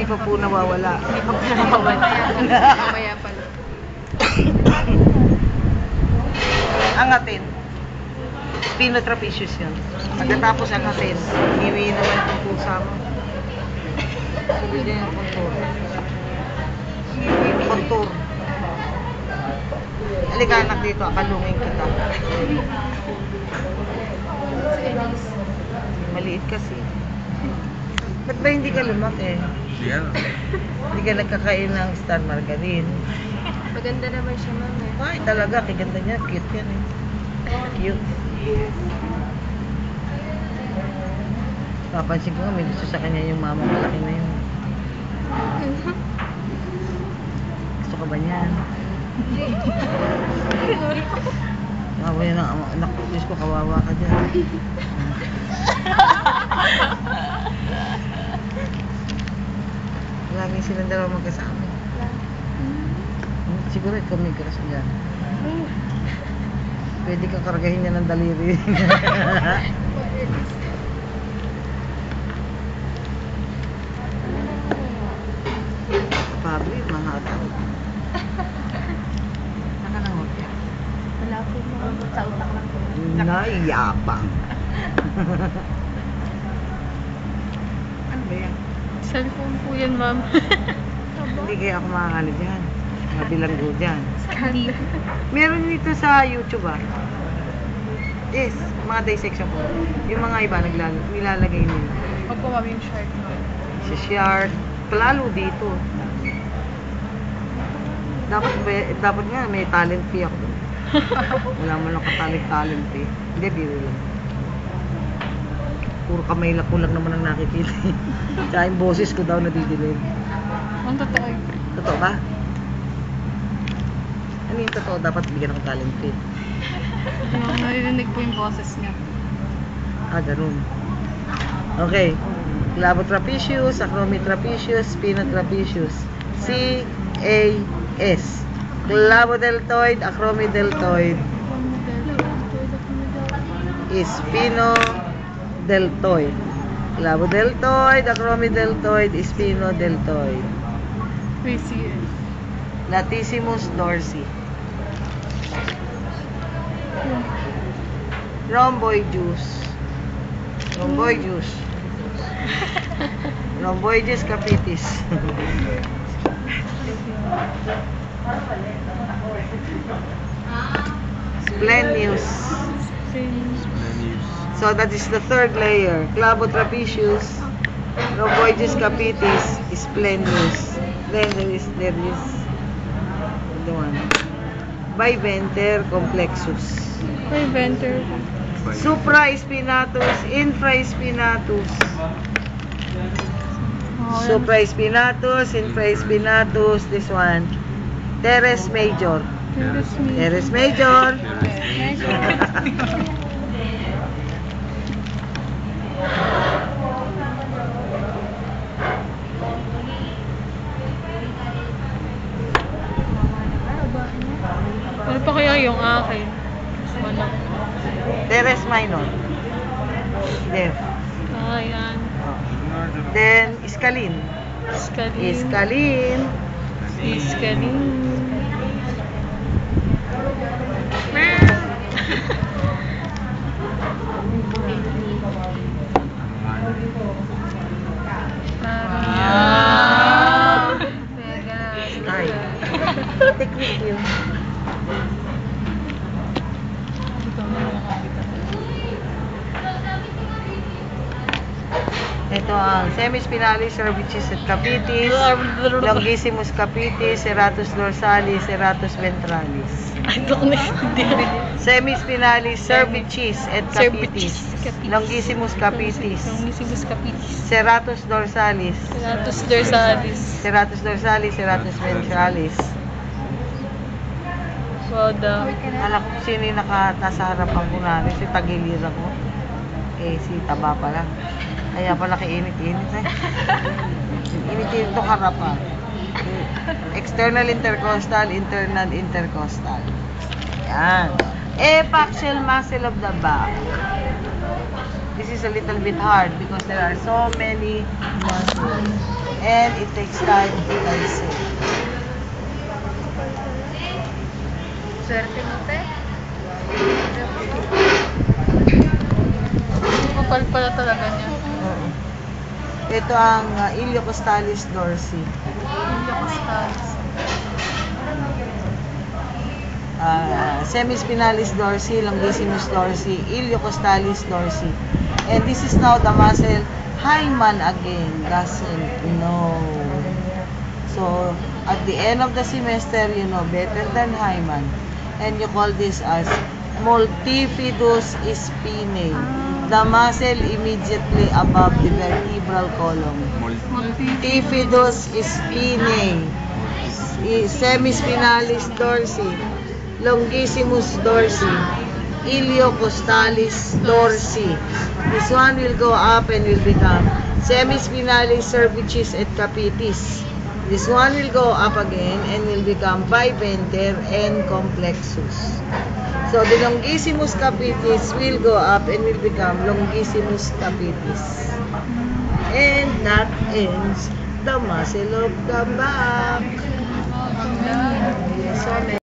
Hindi pa po nawawala. Hindi pa po nawawala. Mamaya pala. Angatin. Pinotrapezius yun. Pagkatapos angatin, hiwi naman yung pusa mo. Sabi niya yung contour. Yung contour. Halika anak dito, akalungin kita. Maliit kasi. Ba't ba hindi ka lumaki? Hindi ka nagkakain ng star margarine. Maganda naman siya, ma'am. Ay, talaga, kiganda niya. Cute yan eh. Cute. Papansin ko nga, may gusto sa kanya yung mama malaki na yun. Gusto ka ba niyan? Kawawa yan ang anak ko. Diyos ko, kawawa ka dyan. Lagi silang dalawa magkasama. Siguro ikaw may crush dyan. Pwede kang kargahin niya ng daliri. Pablo, mga tao. Nakanangot yan. Wala po mga sa utak lang po. Naiyapang. Ano ba yan? Cellphone po yan, ma'am. Hindi kaya ako makakano dyan. Mga bilanggo dyan. Scandal. Meron dito sa YouTube ah. Yes, mga dissection po. Yung mga iba nilalagay nila. Huwag po, ma'am, yung shark, ma'am. Si Shark. Palalo dito. Dapat nga may talent fee ako doon. Wala mo lang talent fee. Hindi, biro lang. Puro kamay ko lang naman ang nakikita. Tsaka yung boses ko daw nadidilig. Ang totoo yun. Totoo ba? Ano yung totoo? Dapat bigyan ako talent fee. Naririnig po yung boses niya. Ah, ganun. Okay. Clavotrapezius, Acromitrapezius, Spinotrapezius. C-A-S. Clavodeltoid, Acromideltoid. Spinodeltoid. Clavodeltoid, Acromideltoid, Spinodeltoid. PCS. Latissimus dorsi. Rhomboideus. Rhomboideus. Rhomboideus capitis. Splenius. So that is the third layer. Clavotrapezius, Rhomboideus capitis, Splenius. Then there is the one. Biventer complexus. Biventer. Supraspinatus, infraspinatus. Supraspinatus, infraspinatus, this one. Teres major. Teres major. Ano pa kaya yung akin? Wala. Teres minor. Def. Ayan. Then, iscalin. Iscalin. Iscalin. Iscalin. Ay. Technique yun. Ito ang semispinalis, cervicis et capitis, longissimus capitis, serratus dorsalis, serratus ventralis. Semispinalis, cervicis et capitis, longissimus capitis, serratus dorsalis, serratus dorsalis, serratus ventralis. Alam ko sino yung nasa harapan ko namin, si tagiliran ko. Eh, si taba pala. Kaya pala kainit-init eh. Init-init itong harapan. External intercostal, internal intercostal. Yan. Epaxial muscle of the back. This is a little bit hard because there are so many muscles. and it takes time to dissect. Swerte mo, te. Kapal pala talaga niya. Oo. Ito ang Iliocostalis dorsi. Iliocostalis. Semispinalis dorsi, longissimus dorsi, Iliocostalis dorsi. And this is now the muscle Hyman again doesn't know. So, at the end of the semester, you know better than Hyman. And you call this as multifidus spinae. The muscle immediately above the vertebral column. Multifidus spinae. Semispinalis dorsi. Longissimus dorsi. Iliocostalis dorsi. This one will go up and will become semispinalis cervicis et capitis. This one will go up again and will become biventer and complexus. So the longissimus capitis will go up and will become longissimus capitis. And that ends the muscle of the back. Oh, ang galing. So